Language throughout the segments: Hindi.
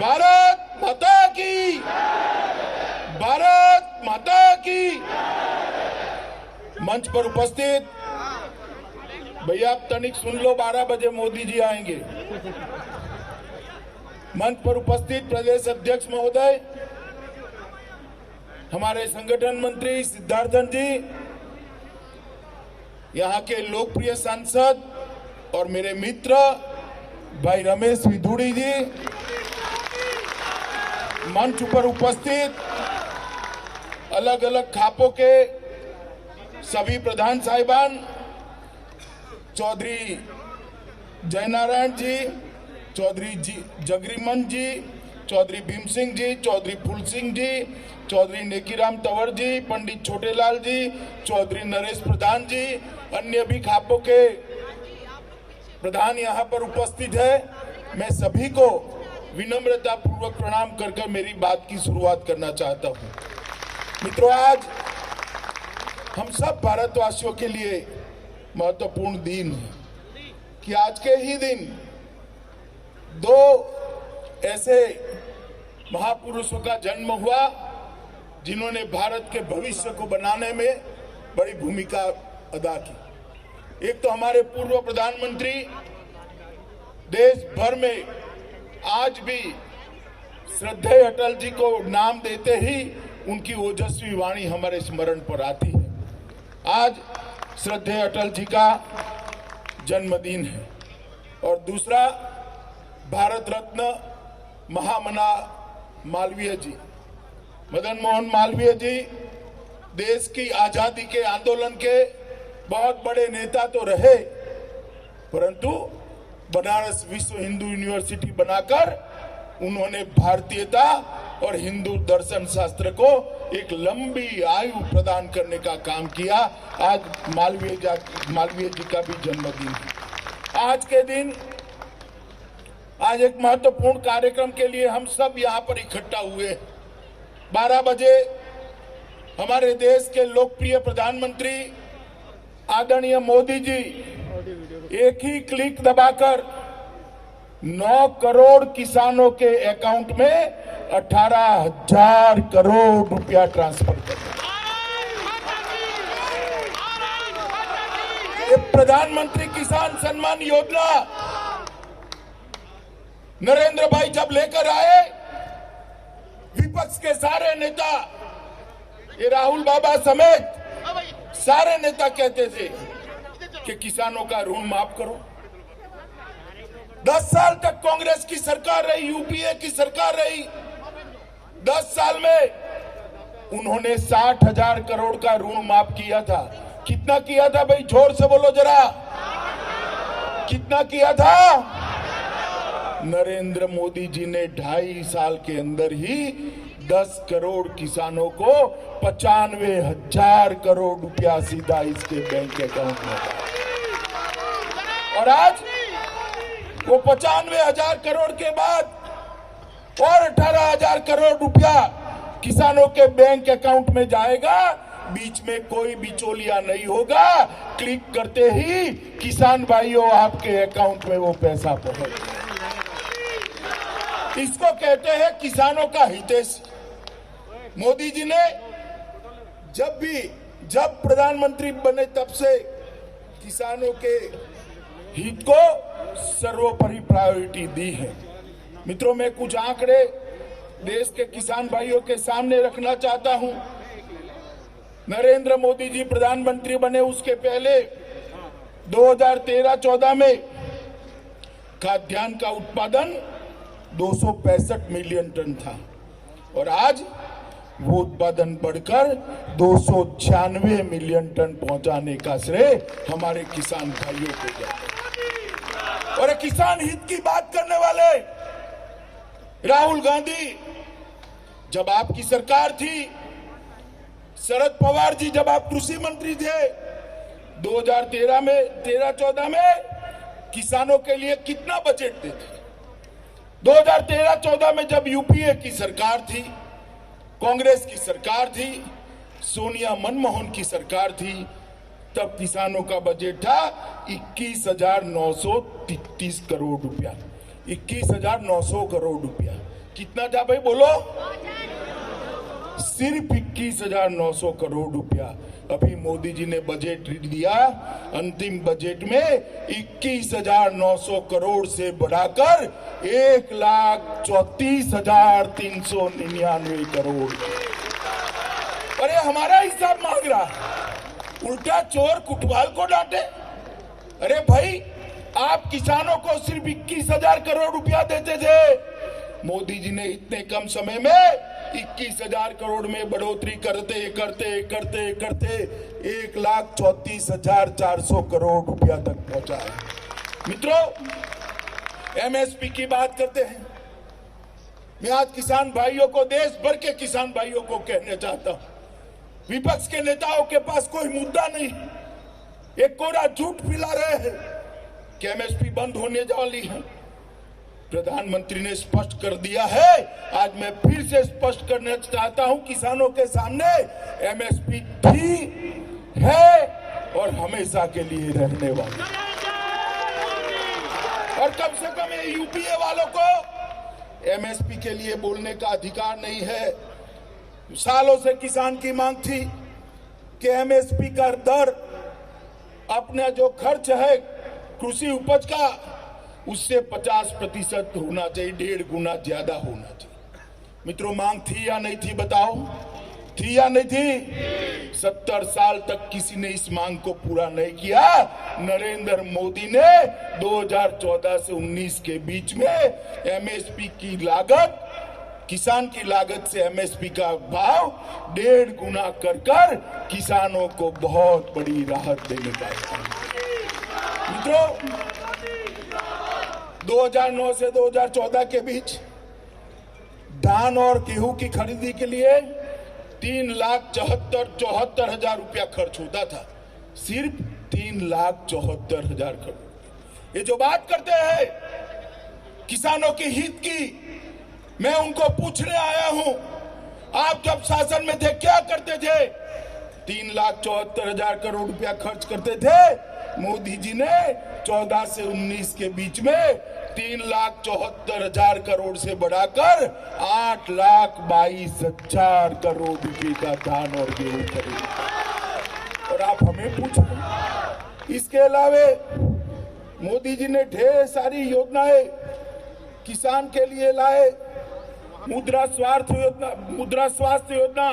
भारत माता की, भारत माता की। मंच पर उपस्थित भैया आप तनिक सुन लो, 12 बजे मोदी जी आएंगे। मंच पर उपस्थित प्रदेश अध्यक्ष महोदय, हमारे संगठन मंत्री सिद्धार्थन जी, यहाँ के लोकप्रिय सांसद और मेरे मित्र भाई रमेश विधुड़ी जी, मंच पर उपस्थित अलग अलग खापों के सभी प्रधान साहिबान, चौधरी जयनारायण जी, चौधरी जगरीमन जी, चौधरी भीम सिंह जी, चौधरी फूल सिंह जी, चौधरी नेकीराम तंवर जी, पंडित छोटेलाल जी, चौधरी नरेश प्रधान जी, अन्य भी खापों के प्रधान यहाँ पर उपस्थित है। मैं सभी को विनम्रता पूर्वक प्रणाम कर मेरी बात की शुरुआत करना चाहता हूँ। मित्रों, आज हम सब भारतवासियों के लिए महत्वपूर्ण दिन है कि आज के ही दिन दो ऐसे महापुरुषों का जन्म हुआ जिन्होंने भारत के भविष्य को बनाने में बड़ी भूमिका अदा की। एक तो हमारे पूर्व प्रधानमंत्री, देश भर में आज भी श्रद्धेय अटल जी को नाम देते ही उनकी ओजस्वी वाणी हमारे स्मरण पर आती है। आज श्रद्धेय अटल जी का जन्मदिन है। और दूसरा, भारत रत्न महामना मालवीय जी, मदन मोहन मालवीय जी देश की आजादी के आंदोलन के बहुत बड़े नेता तो रहे, परंतु बनारस विश्व हिंदू यूनिवर्सिटी बनाकर उन्होंने भारतीयता और हिंदू दर्शन शास्त्र को एक लंबी आयु प्रदान करने का काम किया। आज मालवीय जी का भी जन्मदिन है। आज के दिन, आज एक महत्वपूर्ण कार्यक्रम के लिए हम सब यहाँ पर इकट्ठा हुए। 12 बजे हमारे देश के लोकप्रिय प्रधानमंत्री आदरणीय मोदी जी एक ही क्लिक दबाकर 9 करोड़ किसानों के अकाउंट में 18,000 करोड़ रुपया ट्रांसफर कर दिया। ये प्रधानमंत्री किसान सम्मान योजना नरेंद्र भाई जब लेकर आए, विपक्ष के सारे नेता, ये राहुल बाबा समेत सारे नेता कहते थे कि किसानों का ऋण माफ करो। 10 साल तक कांग्रेस की सरकार रही, यूपीए की सरकार रही। 10 साल में उन्होंने 60,000 करोड़ का ऋण माफ किया था। कितना किया था भाई, जोर से बोलो जरा, कितना किया था? नरेंद्र मोदी जी ने 2.5 साल के अंदर ही 10 करोड़ किसानों को 95,000 करोड़ रुपया सीधा इसके बैंक अकाउंट में। और आज वो 95,000 करोड़ के बाद और 18,000 करोड़ रुपया किसानों के बैंक अकाउंट में जाएगा। बीच में कोई बिचौलिया नहीं होगा। क्लिक करते ही किसान भाइयों आपके अकाउंट में वो पैसा पहुंच। इसको कहते हैं किसानों का हितैषी। मोदी जी ने जब प्रधानमंत्री बने तब से किसानों के हित को सर्वोपरि प्रायोरिटी दी है। मित्रों, मैं कुछ आंकड़े देश के किसान भाइयों के सामने रखना चाहता हूं। नरेंद्र मोदी जी प्रधानमंत्री बने उसके पहले 2013-14 में खाद्यान्न का उत्पादन 265 मिलियन टन था और आज वो उत्पादन बढ़कर 296 मिलियन टन पहुंचाने का श्रेय हमारे किसान भाइयों को जाता है। और किसान हित की बात करने वाले राहुल गांधी, जब आपकी सरकार थी, शरद पवार जी जब आप कृषि मंत्री थे, 2013 में 13-14 में किसानों के लिए कितना बजट देते? 2013-14 में जब यूपीए की सरकार थी, कांग्रेस की सरकार थी, सोनिया मनमोहन की सरकार थी, तब किसानों का बजट था 21,933 करोड़ रुपया, 21,900 करोड़ रुपया। कितना था भाई बोलो? सिर्फ 21,900 करोड़ रुपया अभी मोदी जी ने बजट दिया। अंतिम बजट में 21,900 करोड़ से बढ़ाकर 1,34,399 करोड़। अरे हमारा हिसाब मांग रहा, उल्टा चोर कुटवाल को डांटे। अरे भाई आप किसानों को सिर्फ 21,000 करोड़ रुपया देते थे, मोदी जी ने इतने कम समय में 21,000 करोड़ में बढ़ोतरी करते करते करते करते 1,34,400 करोड़ रुपया तक पहुंचा है। मित्रों, एमएसपी की बात करते हैं। मैं आज किसान भाइयों को, देश भर के किसान भाइयों को कहना चाहता हूं, विपक्ष के नेताओं के पास कोई मुद्दा नहीं, एक कोरा झूठ फैला रहे हैं कि एमएसपी बंद होने वाली है। प्रधानमंत्री ने स्पष्ट कर दिया है, आज मैं फिर से स्पष्ट करना चाहता हूं किसानों के सामने, एमएसपी थी, है और हमेशा के लिए रहने वाली। और कम से कम यूपीए वालों को एमएसपी के लिए बोलने का अधिकार नहीं है। सालों से किसान की मांग थी कि एमएसपी का दर अपना जो खर्च है कृषि उपज का उससे 50% होना चाहिए, 1.5 गुना ज्यादा होना चाहिए। मित्रों, मांग थी या नहीं थी बताओ? थी या नहीं थी? 70 साल तक किसी ने इस मांग को पूरा नहीं किया। नरेंद्र मोदी ने 2014 से 19 के बीच में एमएसपी की लागत, किसान की लागत से एमएसपी का भाव 1.5 गुना कर किसानों को बहुत बड़ी राहत देने का। मित्रों, 2009 से 2014 के बीच धान और गेहूं की खरीदी के लिए 3,74,000 रुपया खर्च होता था, सिर्फ 3,74,000 करोड़। ये जो बात करते हैं किसानों के हित की, मैं उनको पूछने आया हूं, आप जब शासन में थे क्या करते थे? 3,74,000 करोड़ रुपया खर्च करते थे। मोदी जी ने 14 से 19 के बीच में 3,74,000 करोड़ से बढ़ाकर 8,22,000 करोड़ रुपए का धान और गेहूं खरीदा। और आप हमें पूछ रहे, इसके अलावे मोदी जी ने ढेर सारी योजनाएं किसान के लिए लाए। मुद्रा स्वास्थ्य योजना,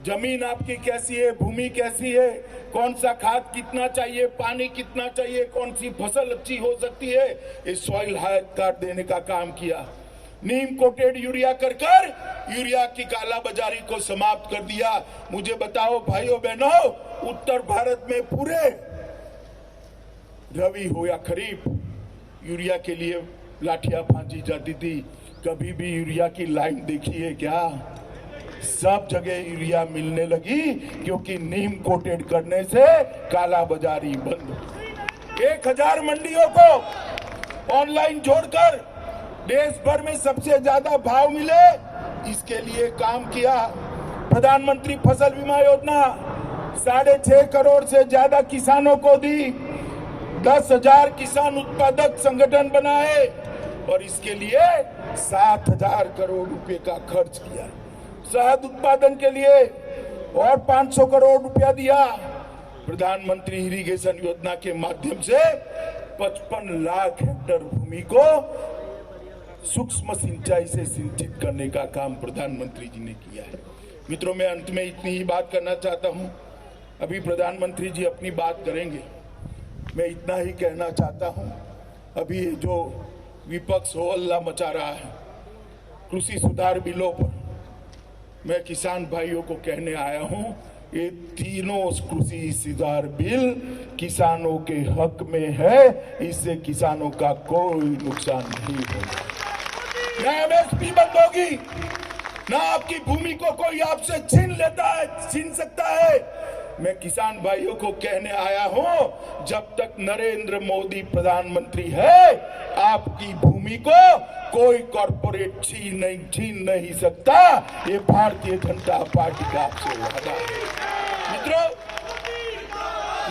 जमीन आपकी कैसी है, भूमि कैसी है, कौन सा खाद कितना चाहिए, पानी कितना चाहिए, कौन सी फसल अच्छी हो सकती है, ये सॉइल हेल्थ कार्ड देने का काम किया। नीम कोटेड यूरिया कर यूरिया की काला बाजारी को समाप्त कर दिया। मुझे बताओ भाइयों बहनों, उत्तर भारत में पूरे रबी हो या खरीफ यूरिया के लिए लाठियां भांजी जाती थी। कभी भी यूरिया की लाइन देखी है क्या? सब जगह यूरिया मिलने लगी क्योंकि नीम कोटेड करने से काला बाजारी बंद। 1,000 मंडियों को ऑनलाइन जोड़कर देश भर में सबसे ज्यादा भाव मिले, इसके लिए काम किया। प्रधानमंत्री फसल बीमा योजना 6.5 करोड़ से ज्यादा किसानों को दी। 10,000 किसान उत्पादक संगठन बनाए और इसके लिए 7,000 करोड़ रुपए का खर्च किया। शहद उत्पादन के लिए और 500 करोड़ रुपया दिया। प्रधानमंत्री इरिगेशन योजना के माध्यम से 55 लाख हेक्टेयर भूमि को सूक्ष्म सिंचाई से सिंचित करने का काम प्रधानमंत्री जी ने किया है। मित्रों, मैं अंत में इतनी ही बात करना चाहता हूं। अभी प्रधानमंत्री जी अपनी बात करेंगे, मैं इतना ही कहना चाहता हूं। अभी जो विपक्ष हो हल्ला मचा रहा है कृषि सुधार बिलों पर, मैं किसान भाइयों को कहने आया हूं, ये तीनों कृषि सुधार बिल किसानों के हक में है, इससे किसानों का कोई नुकसान नहीं होगा। न एमएसपी बंद होगी, न आपकी भूमि को कोई आपसे छीन सकता है। मैं किसान भाइयों को कहने आया हूं, जब तक नरेंद्र मोदी प्रधानमंत्री है, आपकी भूमि को कोई कॉर्पोरेट छीन नहीं सकता। ये भारतीय जनता पार्टी का आपसे वादा है। मित्रों,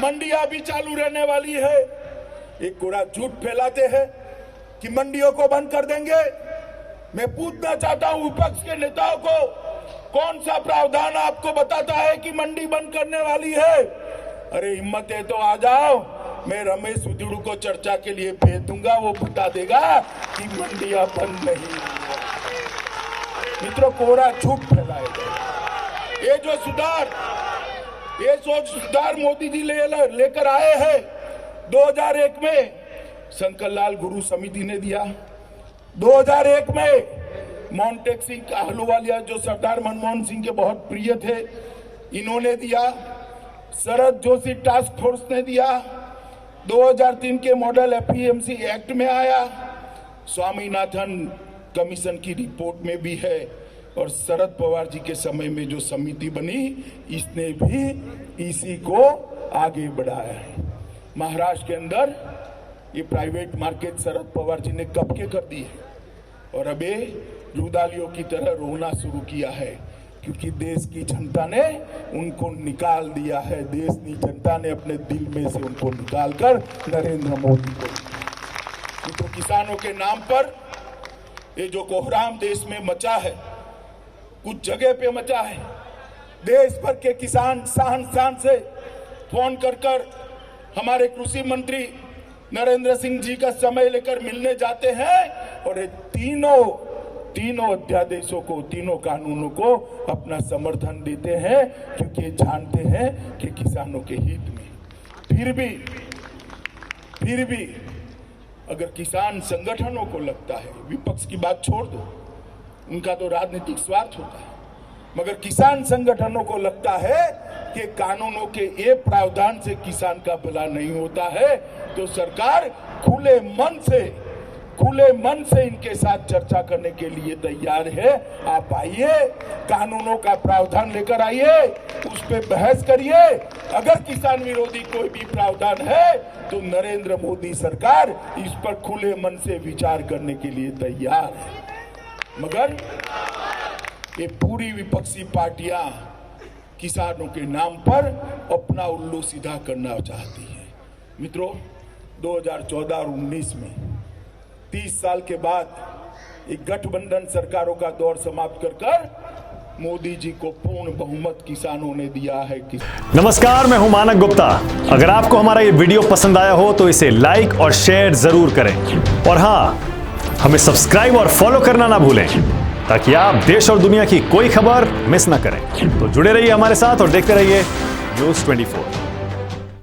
मंडियां भी चालू रहने वाली है। एक कोरा झूठ फैलाते हैं कि मंडियों को बंद कर देंगे। मैं पूछना चाहता हूं विपक्ष के नेताओं को, कौन सा प्रावधान आपको बताता है कि मंडी बंद करने वाली है? अरे हिम्मत है तो आ जाओ, मैं रमेश उदिड़ू को चर्चा के लिए भेज दूंगा, वो बता देगा कि मंडियां बंद नहीं। मित्रों, कोरा झूठ फैलाए गए। ये जो सुधार मोदी जी लेकर आए हैं 2001 में शंकर लाल गुरु समिति ने दिया, 2001 में मोन्टेक सिंह अहलूवालिया जो सरदार मनमोहन सिंह के बहुत प्रिय थे, इन्होंने दिया, शरद जोशी टास्क फोर्स ने दिया, 2003 के मॉडल एपीएमसी एक्ट में आया, स्वामीनाथन कमीशन की रिपोर्ट में भी है, और शरद पवार जी के समय में जो समिति बनी इसने भी इसी को आगे बढ़ाया है। महाराष्ट्र के अंदर ये प्राइवेट मार्केट शरद पवार जी ने कब के कर दी है, और अबे रुदालियों की तरह रोना शुरू किया है, क्योंकि देश की जनता ने उनको निकाल दिया है। देश की जनता ने अपने दिल में से उनको निकालकर नरेंद्र मोदी को। तो किसानों के नाम पर ये जो कोहराम देश में मचा है, कुछ जगह पे मचा है, देश भर के किसान शान से फोन कर हमारे कृषि मंत्री नरेंद्र सिंह जी का समय लेकर मिलने जाते हैं, और ये तीनों अध्यादेशों को, तीनों कानूनों को अपना समर्थन देते हैं, क्योंकि जानते हैं कि किसानों के हित में। फिर भी अगर किसान संगठनों को लगता है, विपक्ष की बात छोड़ दो, उनका तो राजनीतिक स्वार्थ होता है, मगर किसान संगठनों को लगता है कि कानूनों के ये प्रावधान से किसान का भला नहीं होता है, तो सरकार खुले मन से इनके साथ चर्चा करने के लिए तैयार है। आप आइए, कानूनों का प्रावधान लेकर आइए, उस पे बहस करिए। अगर किसान विरोधी कोई भी प्रावधान है तो नरेंद्र मोदी सरकार इस पर खुले मन से विचार करने के लिए तैयार है। मगर ये पूरी विपक्षी पार्टियां किसानों के नाम पर अपना उल्लू सीधा करना चाहती है। मित्रों, 2014 और 19 में 30 साल के बाद एक गठबंधन सरकारों का दौर समाप्त कर मोदी जी को पूर्ण बहुमत किसानों ने दिया है। नमस्कार, मैं हूं मानक गुप्ता। अगर आपको हमारा ये वीडियो पसंद आया हो तो इसे लाइक और शेयर जरूर करें, और हाँ, हमें सब्सक्राइब और फॉलो करना ना भूलें, ताकि आप देश और दुनिया की कोई खबर मिस ना करें। तो जुड़े रहिए हमारे साथ और देखते रहिए न्यूज़ 24।